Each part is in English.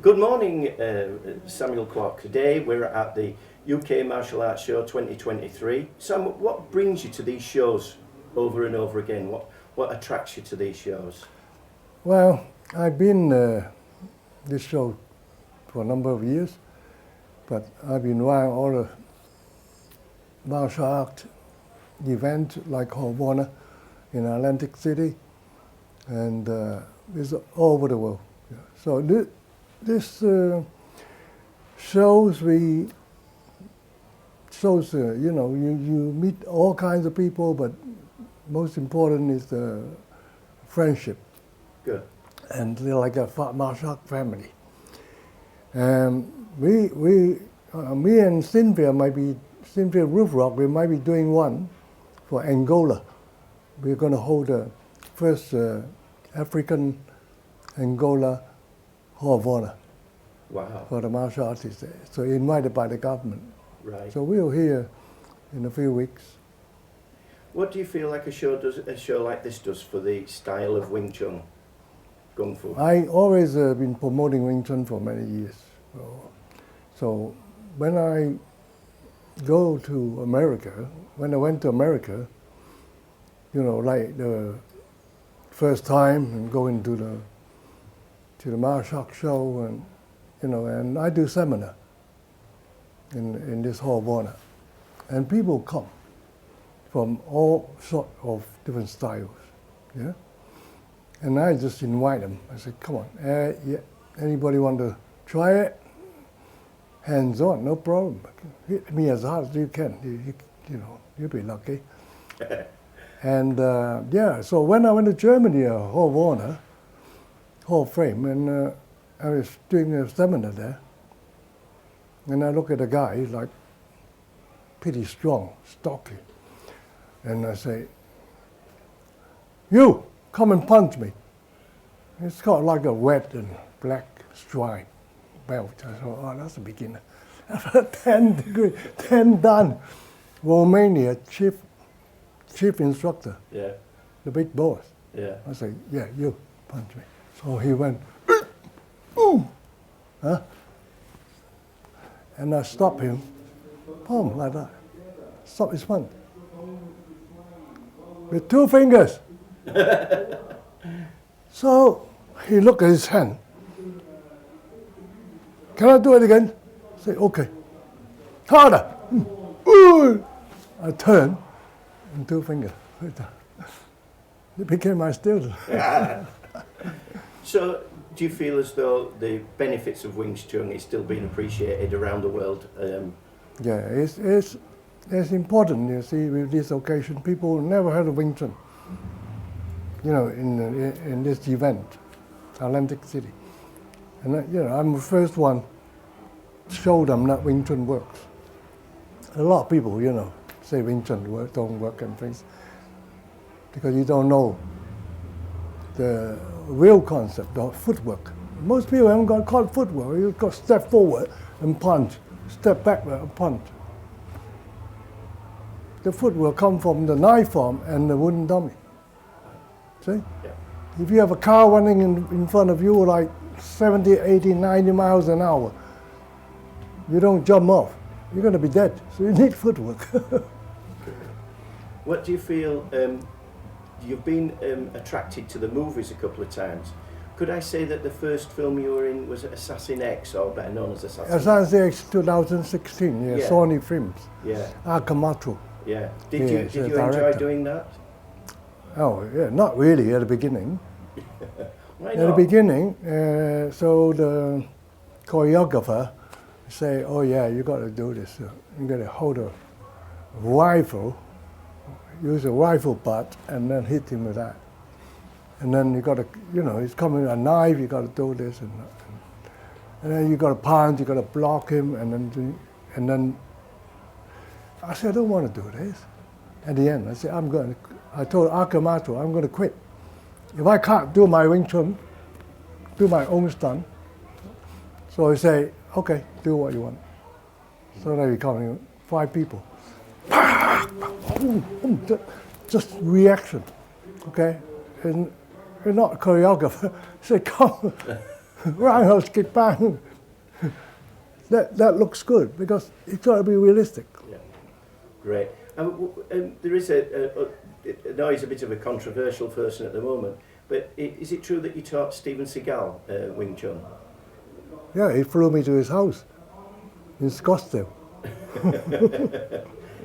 Good morning, Samuel Kwok. Today we're at the UK Martial Arts Show 2023. Sam, what brings you to these shows over and over again? What attracts you to these shows? Well, I've been this show for a number of years, but I've been running all the martial art events like Hall of Honor in Atlantic City, and it's all over the world. Yeah. So this shows you know, you meet all kinds of people, but most important is the friendship. Good. And they're like a martial art family. Me and Cynthia Roofrock, we might be doing one for Angola. We're going to hold the first African Angola Hall of Honor. Wow. For the martial artists there. So invited by the government. Right. So we'll hear in a few weeks. What do you feel like a show like this does for the style of Wing Chun, Kung Fu? I always been promoting Wing Chun for many years. So when I go to America, when I went to America, you know, like the first time and going to the martial arts show, and you know, and I do seminar in this Hall of Honor, and people come from all sorts of different styles, yeah. And I just invite them. I say, come on, yeah, anybody want to try it? Hands on, no problem. Hit me as hard as you can. You know, you'll be lucky. And yeah, so when I went to Germany, Hall of Honor, Hall of Fame, and I was doing a seminar there, and I look at a guy, he's like pretty strong, stocky, and I say, you, come and punch me. It's got like a red and black stripe belt. I thought, oh, that's a beginner. After 10 done. Romania, chief instructor, Yeah. the big boss. Yeah. I say, yeah, you punch me. So he went, ooh, huh? And I stopped him, boom, like that. Stop his punch. With 2 fingers. So he looked at his hand. Can I do it again? I say, okay. Harder. Ooh. I turned, and 2 fingers. It became my student. So, do you feel as though the benefits of Wing Chun is still being appreciated around the world? Yeah, it's important. You see, with this occasion, people never heard of Wing Chun. You know, in this event, Atlantic City, and you know, I'm the first one to show them that Wing Chun works. A lot of people, you know, say Wing Chun don't work and things because you don't know the real concept of footwork. Most people haven't got called footwork. You've got to step forward and punch, step backward and punch. The footwork comes from the knife form and the wooden dummy. See? Yeah. If you have a car running in front of you like 70, 80, 90 miles an hour, you don't jump off. You're going to be dead. So you need footwork. What do you feel? You've been attracted to the movies a couple of times. Could I say that the first film you were in was Assassin X, or better known as Assassin? Assassin X 2016, yeah, Sony Films. Yeah. Akamatsu. Yeah. Did you enjoy doing that? Oh, yeah, not really at the beginning. Why At not? the beginning, so the choreographer say, oh yeah, you got to do this. You got to hold a rifle, use a rifle butt, and then hit him with that. And then you got to, you know, he's coming with a knife, you got to do this, and then you got to punch, you got to block him, and then I said, I don't want to do this. At the end, I said, I told Akamatsu, I'm going to quit. If I can't do my Wing Chun, do my own stunt. So he say, okay, do what you want. So then we come 5 people. Just reaction, okay? And you're not a choreographer. Say, come. roundhouse kick, bang. That looks good because it's got to be realistic. Yeah, great. There is I know he's a bit of a controversial person at the moment, but is it true that you taught Steven Seagal Wing Chun? Yeah, he flew me to his house in Scottsdale.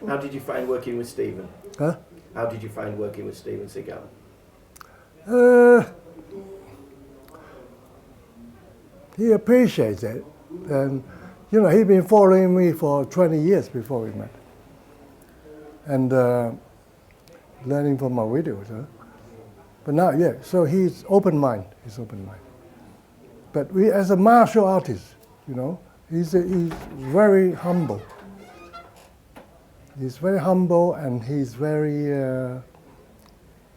How did you find working with Steven? Huh? How did you find working with Steven Seagal? He appreciates it, and he'd been following me for 20 years before we met, and learning from my videos. Huh? But now, yeah, so he's open mind. He's open mind. But as a martial artist, he's very humble. He's very humble, and he's very,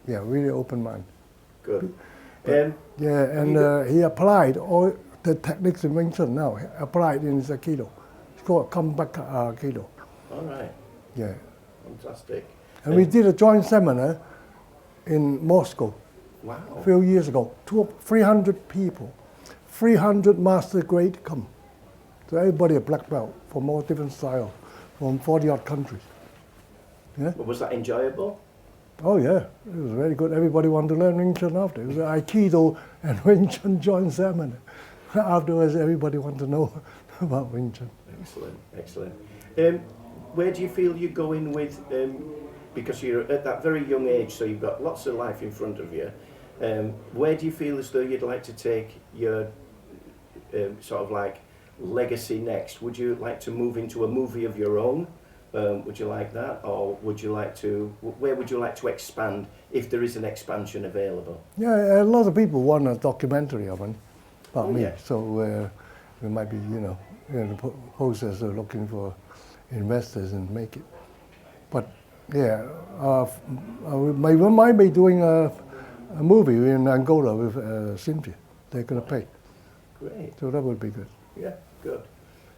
really open mind. Good. He applied all the techniques in Wing Chun now, applied in his Aikido. It's called comeback Aikido. All right. Yeah. Fantastic. And we did a joint seminar in Moscow. Wow. A few years ago. 300 people, 300 master grade come. So everybody a black belt from all different styles, from 40 odd countries. Yeah. Was that enjoyable? Oh yeah, it was very good. Everybody wanted to learn Wing Chun after. It was an Aikido and Wing Chun joint seminar. Afterwards, everybody wanted to know about Wing Chun. Excellent, excellent. Where do you feel you're going with, because you're at that very young age, so you've got lots of life in front of you, where do you feel as though you'd like to take your sort of like legacy next? Would you like to move into a movie of your own? Would you like that, or would you like to? Where would you like to expand if there is an expansion available? Yeah, a lot of people want a documentary of it about me. Yeah. So we might be, the posters are looking for investors and make it. But yeah, we might be doing a movie in Angola with Cynthia. They're going to pay. Great. So that would be good. Yeah, good.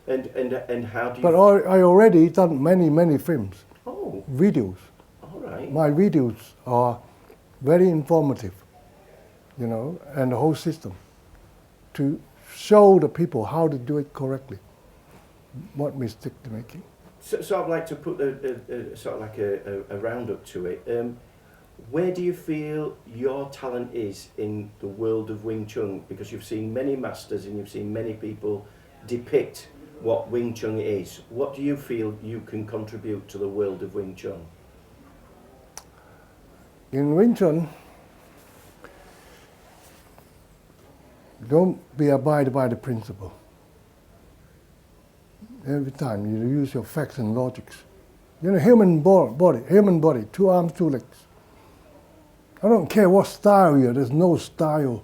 And how do you? But I already done many films. Oh. Videos. All right. My videos are very informative, and the whole system to show the people how to do it correctly, what mistake they're making. So I'd like to put sort of like a roundup to it. Where do you feel your talent is in the world of Wing Chun? Because you've seen many masters and you've seen many people depict what Wing Chun is. What do you feel you can contribute to the world of Wing Chun? In Wing Chun, don't be abided by the principle. Every time you use your facts and logics. Human body, 2 arms, 2 legs. I don't care what style you're, there's no style.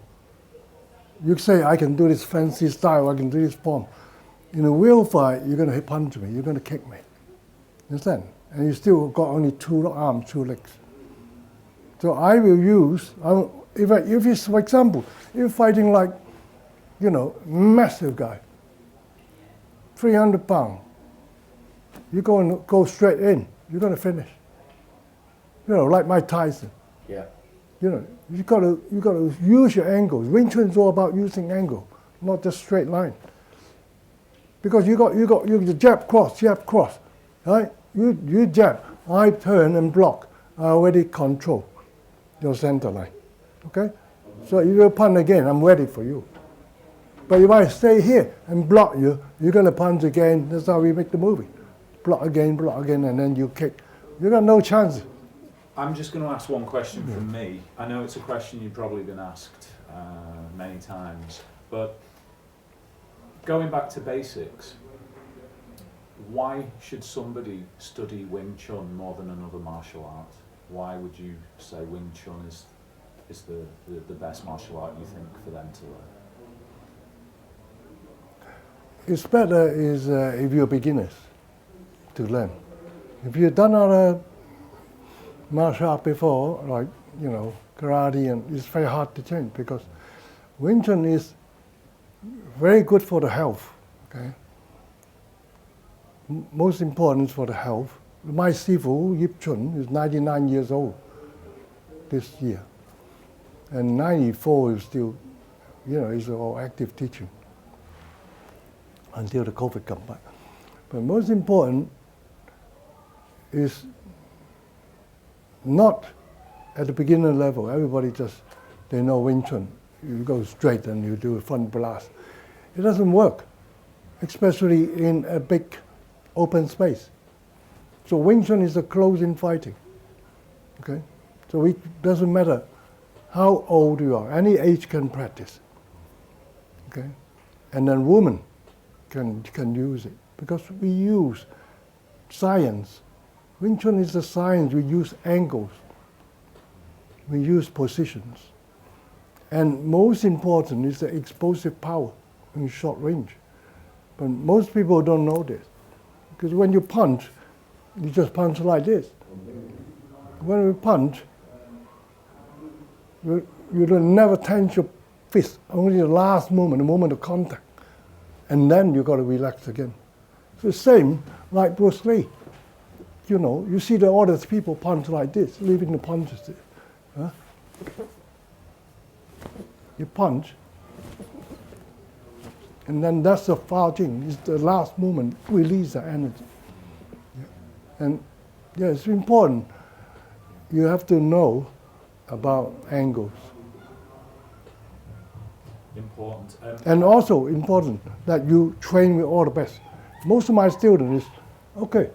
You say, I can do this fancy style, I can do this form. In a real fight, you're going to punch me, you're going to kick me. Understand? And you still got only 2 arms, 2 legs. So I will use, if it's, for example, if you're fighting like, massive guy, 300 pounds, you're going to go straight in, you're going to finish. Like Mike Tyson. Yeah. You got to use your angles. Wing Chun is all about using angle, not just straight line. Because you jab cross, right? You jab, I turn and block. I already control your center line, okay? So if you punch again, I'm ready for you. But if I stay here and block you, you're going to punch again. That's how we make the movie. Block again, and then you kick. You got no chance. I'm just going to ask one question from me. I know it's a question you've probably been asked many times, but going back to basics, why should somebody study Wing Chun more than another martial art? Why would you say Wing Chun is the best martial art you think for them to learn? It's better if you're beginners to learn. If you've done other martial art before, like karate, and it's very hard to change because Wing Chun is very good for the health. Okay. Most important for the health. My Sifu Yip Chun is 99 years old this year, and 94 is still it's all active teaching until the COVID come back. But most important is not at the beginner level. Everybody they know Wing Chun. You go straight and you do a front blast. It doesn't work, especially in a big open space. So Wing Chun is a close-in fighting. Okay, so it doesn't matter how old you are. Any age can practice. Okay, and then women can use it because we use science. Wing Chun is the science. We use angles. We use positions. And most important is the explosive power in short range. But most people don't know this. Because when you punch, you just punch like this. When you punch, you don't never tense your fist, only the last moment, the moment of contact. And then you got to relax again. It's the same like Bruce Lee. You see all the people punch like this, leaving the punches there. Huh? You punch, and then that's the far thing. It's the last moment, release the energy. Yeah. And it's important. You have to know about angles. Important. And also important that you train with all the best. Most of my students is, okay,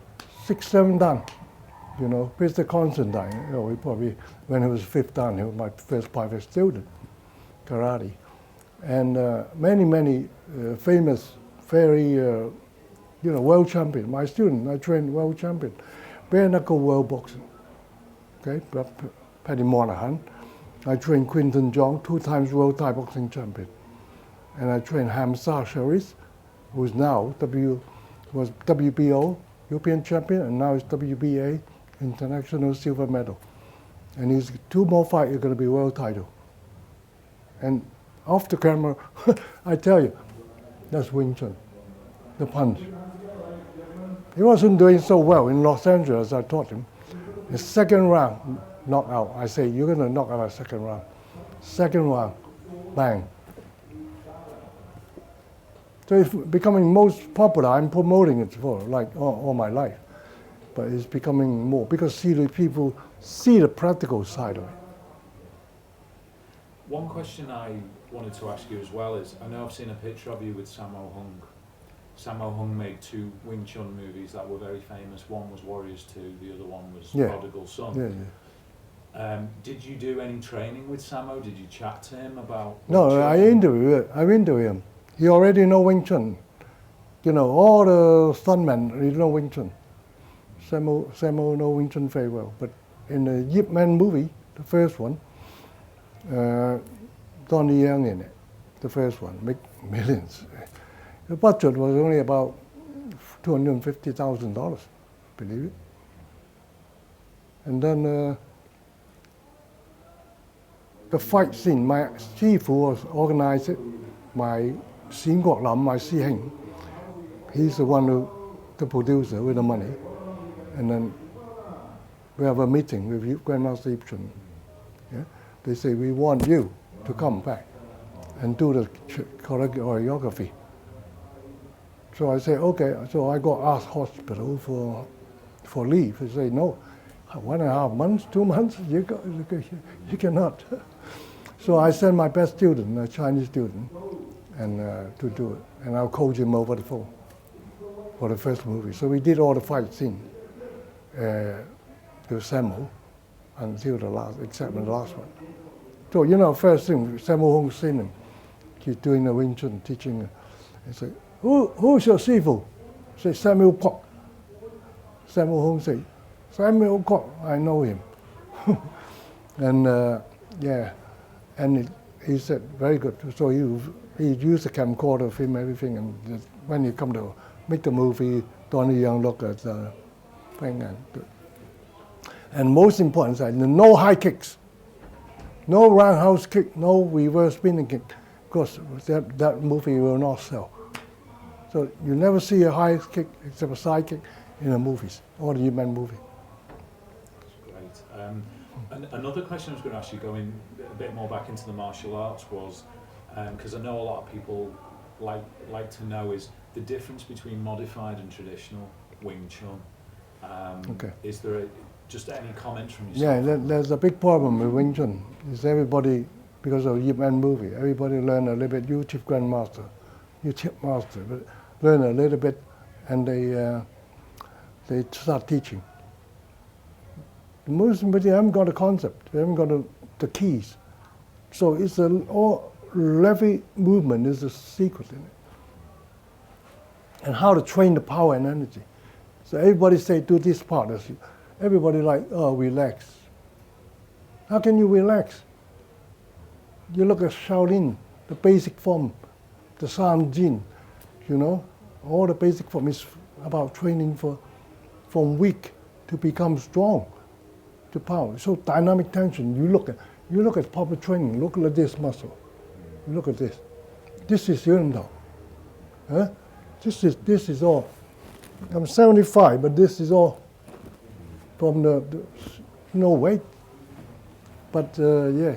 6, 7 dan. Mr. Constantine, he probably, when he was 5th dan, he was my first private student, karate. And many famous, very, world champion. My student, I trained world champion. Bare knuckle world boxing. Okay, Paddy Monahan. I trained Quinton Jong, 2 times world Thai boxing champion. And I trained Hamza Sharif, who's now was WBO European champion, and now is WBA international silver medal. And he's 2 more fights are going to be world title. And off the camera, I tell you, that's Wing Chun, the punch. He wasn't doing so well in Los Angeles, I taught him. The second round, knockout. I say, you're going to knock out a second round. Second round, bang. So it's becoming most popular. I'm promoting it for all my life. But it's becoming more because people see the practical side of it. One question I wanted to ask you as well is, I know I've seen a picture of you with Sammo Hung. Sammo Hung made 2 Wing Chun movies that were very famous. One was Warriors 2, the other one was Prodigal Son. Yeah. Did you do any training with Sammo? Did you chat to him about Wing No, Chun? I interview him. He already know Wing Chun. All the stuntmen, they know Wing Chun. Sammo know Wing Chun very well. But in the Yip Man movie, the first one, Donnie Yen in it, the first one, make millions. The budget was only about $250,000, believe it. And then the fight scene, my Sifu was organized it. My Sin Kwok Lam, my Si Heng, he's the producer with the money. And then we have a meeting with Grandmaster Yip Chun. Yeah? They say, we want you to come back and do the choreography. So I say, okay. So I got asked hospital for leave. They say, no, 1.5 months, 2 months, you cannot. So I sent my best student, a Chinese student, and to do it. And I'll coach him over the phone for the first movie. So we did all the fight scene with Sammo until the last, except the last one. So, first thing, Sammo Hung seen him. He's doing the Wing Chun, teaching. He said, who's your Sifu? I say, Samuel Kwok. Sammo Hung said, Samuel Kwok, I know him. And and he said, very good. So he used the camcorder, film everything, and when he come to make the movie, Donnie Young look at the thing. And most important, no high kicks, no roundhouse kick, no reverse spinning kick, because that movie will not sell. So you never see a high kick except a side kick in the movies, or the human movie. That's great. And another question I was going to ask you, going a bit more back into the martial arts, was because I know a lot of people like to know is the difference between modified and traditional Wing Chun. Okay. Is there just any comments from Yeah, yourself? there's a big problem with Wing Chun. Is everybody, because of Yip Man movie, everybody learn a little bit. You chief grandmaster, you chief master, but learn a little bit, and they start teaching. The Muslim, but they haven't got a concept. They haven't got the keys. So it's all levy movement is the secret in it, and how to train the power and energy. So everybody say do this part. Everybody like, oh, relax. How can you relax? You look at Shaolin, the basic form, the San Jin, all the basic form is about training from weak to become strong, to power. So dynamic tension. You look at proper training. Look at this muscle. You look at this. This is Yunto. Huh? This is all. I'm 75, but this is all from the no weight. But yeah.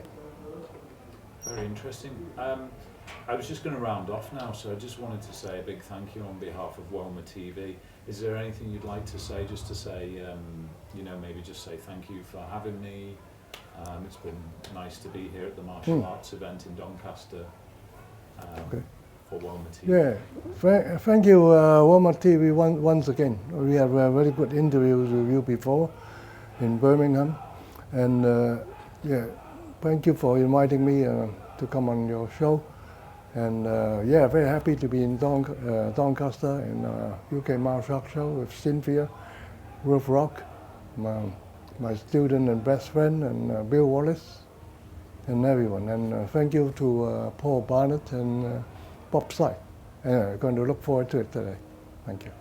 Very interesting. I was just going to round off now, so I just wanted to say a big thank you on behalf of Woma TV. Is there anything you'd like to say, just to say, maybe just say thank you for having me. It's been nice to be here at the martial arts event in Doncaster Okay. for Woma TV. Yeah, thank you, Woma TV, once again. We have very good interviews with you before in Birmingham, and thank you for inviting me to come on your show. And very happy to be in Doncaster in UK Martial Arts Show with Cynthia, Ruth Rock, my student and best friend, and Bill Wallace, and everyone. And thank you to Paul Barnett and Bob Sy. Going to look forward to it today. Thank you.